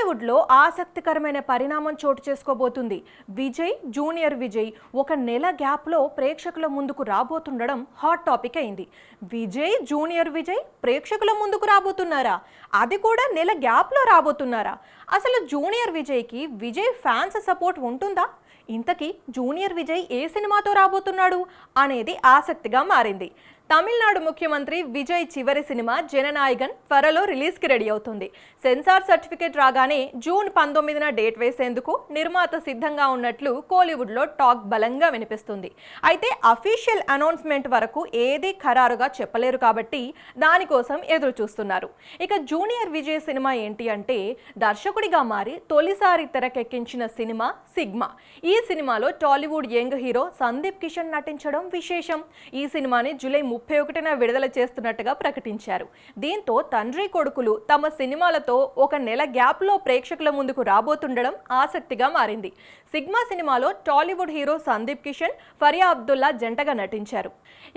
టాలీవుడ్లో ఆసక్తికరమైన పరిణామం చోటు చేసుకోబోతుంది. విజయ్, జూనియర్ విజయ్ ఒక నెల గ్యాప్లో ప్రేక్షకుల ముందుకు రాబోతుండడం హాట్ టాపిక్ అయింది. విజయ్, జూనియర్ విజయ్ ప్రేక్షకుల ముందుకు రాబోతున్నారా? అది కూడా నెల గ్యాప్లో రాబోతున్నారా? అసలు జూనియర్ విజయ్కి విజయ్ ఫ్యాన్స్ సపోర్ట్ ఉంటుందా? ఇంతకీ జూనియర్ విజయ్ ఏ సినిమాతో రాబోతున్నాడు అనేది ఆసక్తిగా మారింది. తమిళనాడు ముఖ్యమంత్రి విజయ్ చివరి సినిమా జననాయగన్ త్వరలో రిలీజ్కి రెడీ అవుతుంది. సెన్సార్ సర్టిఫికేట్ రాగానే జూన్ 19న డేట్ వేసేందుకు నిర్మాత సిద్ధంగా ఉన్నట్లు కోలీవుడ్లో టాక్ బలంగా వినిపిస్తుంది. అయితే అఫీషియల్ అనౌన్స్మెంట్ వరకు ఏదీ ఖరారుగా చెప్పలేరు కాబట్టి దానికోసం ఎదురు చూస్తున్నారు. ఇక జూనియర్ విజయ్ సినిమా ఏంటి అంటే దర్శకుడిగా మారి తొలిసారి తెరకెక్కించిన సినిమా సిగ్మా. ఈ సినిమాలో టాలీవుడ్ యంగ్ హీరో సందీప్ కిషన్ నటించడం విశేషం. ఈ సినిమాని జూలై 31న విడుదల చేస్తున్నట్టుగా ప్రకటించారు. దీంతో తండ్రి కొడుకులు తమ సినిమాలతో ఒక నెల గ్యాప్లో ప్రేక్షకుల ముందుకు రాబోతుండడం ఆసక్తిగా మారింది. సిగ్మా సినిమాలో టాలీవుడ్ హీరో సందీప్ కిషన్, ఫరియా అబ్దుల్లా జంటగా నటించారు.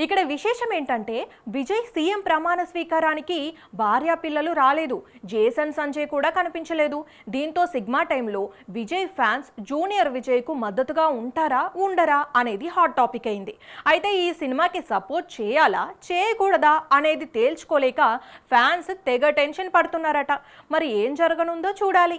ఇక్కడ విశేషం ఏంటంటే విజయ్ సీఎం ప్రమాణ స్వీకారానికి భార్యా పిల్లలు రాలేదు, జేసన్ సంజయ్ కూడా కనిపించలేదు. దీంతో సిగ్మా టైంలో విజయ్ ఫ్యాన్స్ జూనియర్ విజయ్కు మద్దతుగా ఉంటారా ఉండరా అనేది హాట్ టాపిక్ అయింది. అయితే ఈ సినిమాకి సపోర్ట్ చేయాలా చేయకూడదా అనేది తేల్చుకోలేక ఫ్యాన్స్ తెగ టెన్షన్ పడుతున్నారట. మరి ఏం జరగనుందో చూడాలి.